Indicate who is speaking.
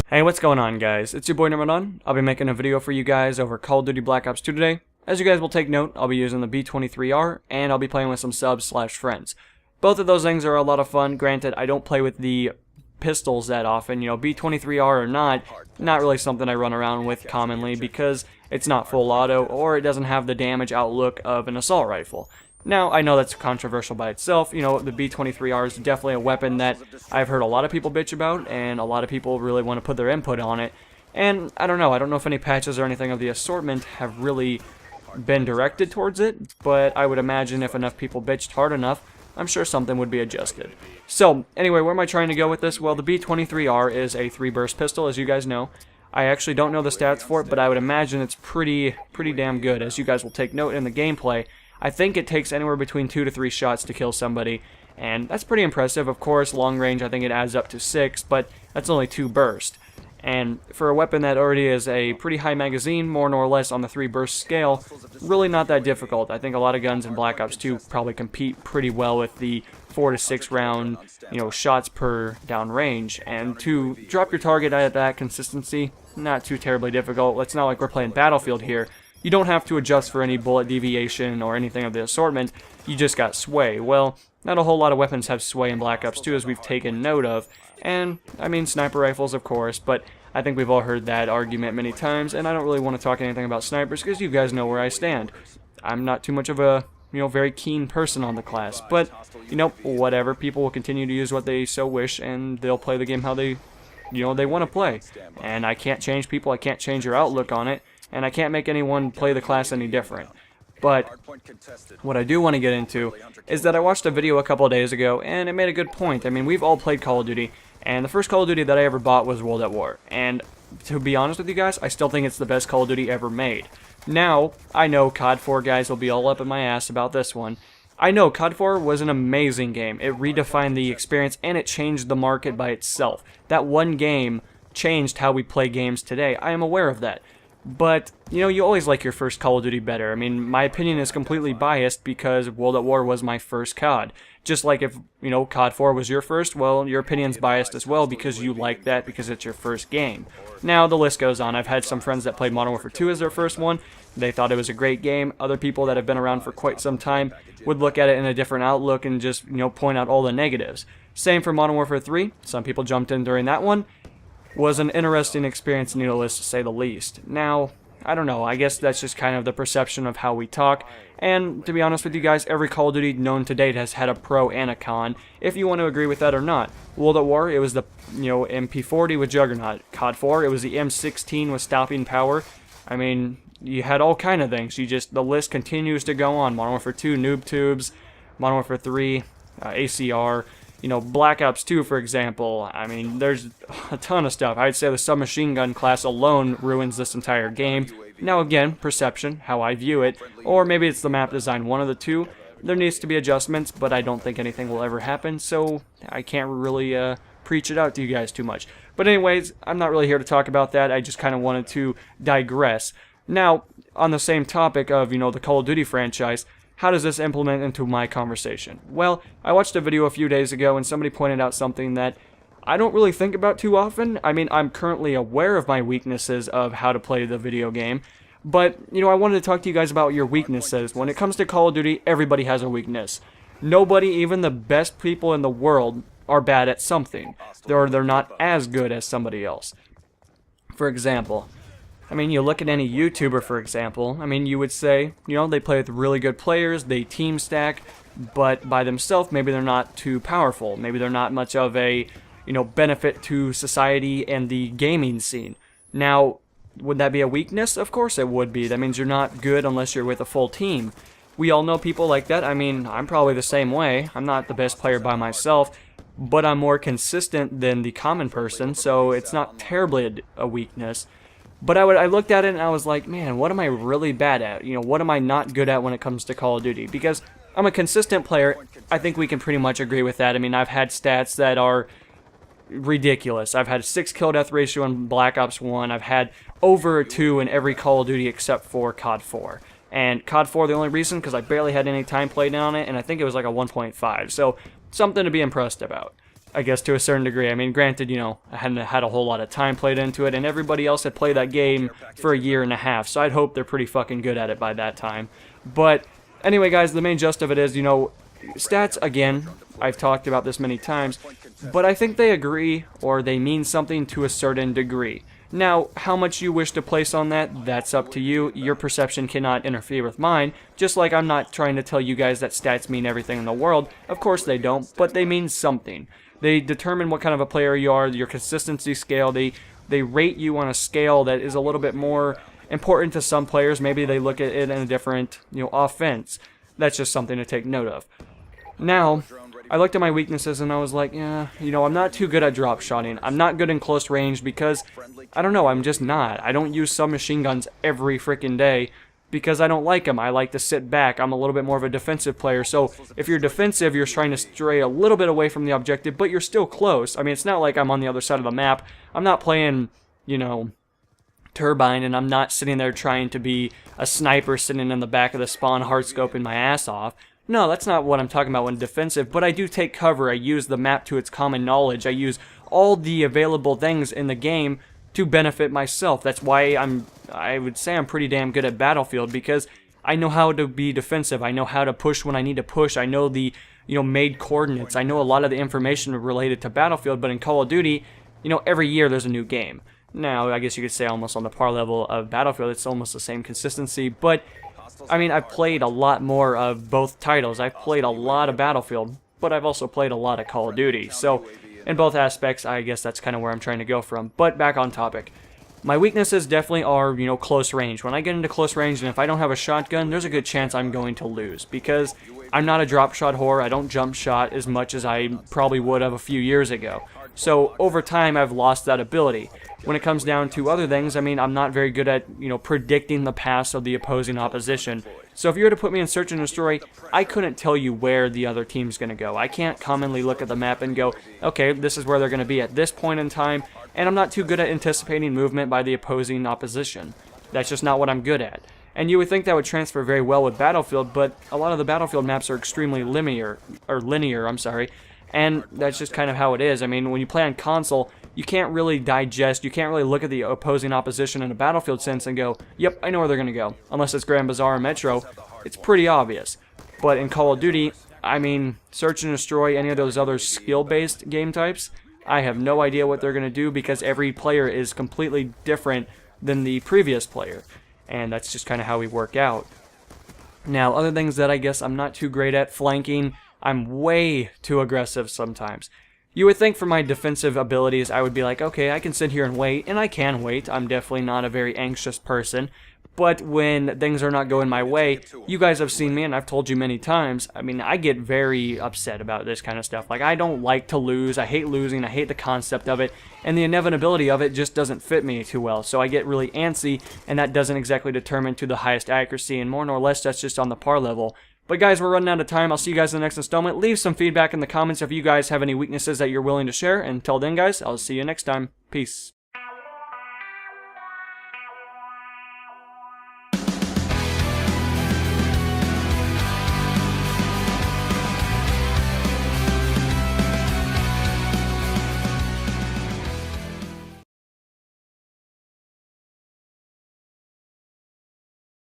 Speaker 1: Hey, what's going on, guys? It's your boy Ramadan. I'll be making a video for you guys over Call of Duty Black Ops 2 today. As you guys will take note, I'll be using the B23R, and I'll be playing with some subs/friends. Both of those things are a lot of fun. Granted, I don't play with the pistols that often. You know, B23R or not really something I run around with commonly because it's not full auto, or it doesn't have the damage outlook of an assault rifle. Now, I know that's controversial by itself. You know, the B23R is definitely a weapon that I've heard a lot of people bitch about, and a lot of people really want to put their input on it. And I don't know if any patches or anything of the assortment have really been directed towards it, but I would imagine if enough people bitched hard enough, I'm sure something would be adjusted. So, anyway, where am I trying to go with this? Well, the B23R is a 3-burst pistol, as you guys know. I actually don't know the stats for it, but I would imagine it's pretty damn good, as you guys will take note in the gameplay. I think it takes anywhere between 2 to 3 shots to kill somebody, and that's pretty impressive. Of course, long range, I think it adds up to 6, but that's only 2 bursts. And for a weapon that already is a pretty high magazine, more or less on the 3-burst scale, really not that difficult. I think a lot of guns in Black Ops 2 probably compete pretty well with the 4 to 6 round, shots per down range. And to drop your target at that consistency, not too terribly difficult. It's not like we're playing Battlefield here. You don't have to adjust for any bullet deviation or anything of the assortment, you just got sway. Well, not a whole lot of weapons have sway in Black Ops 2, as we've taken note of, and, I mean, sniper rifles, of course, but I think we've all heard that argument many times, and I don't really want to talk anything about snipers, because you guys know where I stand. I'm not too much of a, very keen person on the class, but, whatever, people will continue to use what they so wish, and they'll play the game how they want to play, and I can't change people, I can't change your outlook on it, and I can't make anyone play the class any different. But what I do want to get into is that I watched a video a couple of days ago, and it made a good point. I mean, we've all played Call of Duty, and the first Call of Duty that I ever bought was World at War. And to be honest with you guys, I still think it's the best Call of Duty ever made. Now, I know COD 4 guys will be all up in my ass about this one. I know COD 4 was an amazing game. It redefined the experience, and it changed the market by itself. That one game changed how we play games today. I am aware of that. But, you always like your first Call of Duty better. I mean, my opinion is completely biased because World at War was my first COD. Just like if, COD 4 was your first, well, your opinion's biased as well because you like that because it's your first game. Now, the list goes on. I've had some friends that played Modern Warfare 2 as their first one. They thought it was a great game. Other people that have been around for quite some time would look at it in a different outlook and just, point out all the negatives. Same for Modern Warfare 3. Some people jumped in during that one. Was an interesting experience, needless to say the least. Now, I don't know, I guess that's just kind of the perception of how we talk, and to be honest with you guys, every Call of Duty known to date has had a pro and a con, if you want to agree with that or not. World at War, it was the, MP40 with Juggernaut. COD 4, it was the M16 with stopping power. I mean, you had all kind of things, the list continues to go on. Modern Warfare 2, Noob Tubes, Modern Warfare 3, ACR, Black Ops 2, for example. I mean, there's a ton of stuff. I'd say the submachine gun class alone ruins this entire game. Now again, perception, how I view it, or maybe it's the map design, one of the two. There needs to be adjustments, but I don't think anything will ever happen, so I can't really preach it out to you guys too much. But anyways, I'm not really here to talk about that. I just kind of wanted to digress. Now, on the same topic of, the Call of Duty franchise, how does this implement into my conversation? Well, I watched a video a few days ago and somebody pointed out something that I don't really think about too often. I mean, I'm currently aware of my weaknesses of how to play the video game, but, I wanted to talk to you guys about your weaknesses. When it comes to Call of Duty, everybody has a weakness. Nobody, even the best people in the world, are bad at something. They're not as good as somebody else. For example, I mean, you look at any YouTuber, for example, I mean, you would say, they play with really good players, they team stack, but by themselves, maybe they're not too powerful. Maybe they're not much of a, benefit to society and the gaming scene. Now, would that be a weakness? Of course it would be. That means you're not good unless you're with a full team. We all know people like that. I mean, I'm probably the same way. I'm not the best player by myself, but I'm more consistent than the common person, so it's not terribly a weakness. But I looked at it and I was like, man, what am I really bad at? What am I not good at when it comes to Call of Duty? Because I'm a consistent player. I think we can pretty much agree with that. I mean, I've had stats that are ridiculous. I've had a 6 kill death ratio in Black Ops 1. I've had over a 2 in every Call of Duty except for COD 4. And COD 4, the only reason, because I barely had any time played on it, and I think it was like a 1.5. So, something to be impressed about. I guess to a certain degree. I mean, granted, you know, I hadn't had a whole lot of time played into it, and everybody else had played that game for a year and a half, so I'd hope they're pretty fucking good at it by that time. But anyway, guys, the main gist of it is, you know, stats, again, I've talked about this many times, but I think they agree, or they mean something to a certain degree. Now, how much you wish to place on that, that's up to you. Your perception cannot interfere with mine, just like I'm not trying to tell you guys that stats mean everything in the world. Of course they don't, but they mean something. They determine what kind of a player you are, your consistency scale. They rate you on a scale that is a little bit more important to some players. Maybe they look at it in a different, you know, offense. That's just something to take note of. Now, I looked at my weaknesses and I was like, yeah, you know, I'm not too good at drop shotting. I'm not good in close range because, I don't know, I'm just not. I don't use submachine guns every freaking day because I don't like them. I like to sit back. I'm a little bit more of a defensive player. So if you're defensive, you're trying to stray a little bit away from the objective, but you're still close. I mean, it's not like I'm on the other side of the map. I'm not playing, you know, Turbine, and I'm not sitting there trying to be a sniper sitting in the back of the spawn hardscoping my ass off. No, that's not what I'm talking about when defensive, but I do take cover. I use the map to its common knowledge. I use all the available things in the game to benefit myself. That's why I would say I'm pretty damn good at Battlefield, because I know how to be defensive. I know how to push when I need to push. I know the, you know, made coordinates. I know a lot of the information related to Battlefield, but in Call of Duty, you know, every year there's a new game. Now, I guess you could say almost on the par level of Battlefield, it's almost the same consistency, but I mean, I've played a lot more of both titles. I've played a lot of Battlefield, but I've also played a lot of Call of Duty. So, in both aspects, I guess that's kind of where I'm trying to go from. But back on topic. My weaknesses definitely are, you know, close range. When I get into close range, and if I don't have a shotgun, there's a good chance I'm going to lose. Because I'm not a drop shot whore. I don't jump shot as much as I probably would have a few years ago. So, over time, I've lost that ability. When it comes down to other things, I mean, I'm not very good at, you know, predicting the paths of the opposing opposition. So if you were to put me in search and destroy, I couldn't tell you where the other team's going to go. I can't commonly look at the map and go, okay, this is where they're going to be at this point in time, and I'm not too good at anticipating movement by the opposing opposition. That's just not what I'm good at. And you would think that would transfer very well with Battlefield, but a lot of the Battlefield maps are extremely linear, and that's just kind of how it is. I mean, when you play on console, you can't really digest, you can't really look at the opposing opposition in a Battlefield sense and go, yep, I know where they're going to go. Unless it's Grand Bazaar or Metro, it's pretty obvious. But in Call of Duty, I mean, search and destroy, any of those other skill-based game types, I have no idea what they're going to do because every player is completely different than the previous player. And that's just kind of how we work out. Now, other things that I guess I'm not too great at, flanking, I'm way too aggressive sometimes. You would think for my defensive abilities, I would be like, okay, I can sit here and wait, and I can wait. I'm definitely not a very anxious person. But when things are not going my way, you guys have seen me, and I've told you many times, I mean, I get very upset about this kind of stuff. Like, I don't like to lose. I hate losing. I hate the concept of it. And the inevitability of it just doesn't fit me too well. So I get really antsy, and that doesn't exactly determine to the highest accuracy. And more nor less, that's just on the par level. But guys, we're running out of time. I'll see you guys in the next installment. Leave some feedback in the comments if you guys have any weaknesses that you're willing to share. And until then, guys, I'll see you next time. Peace.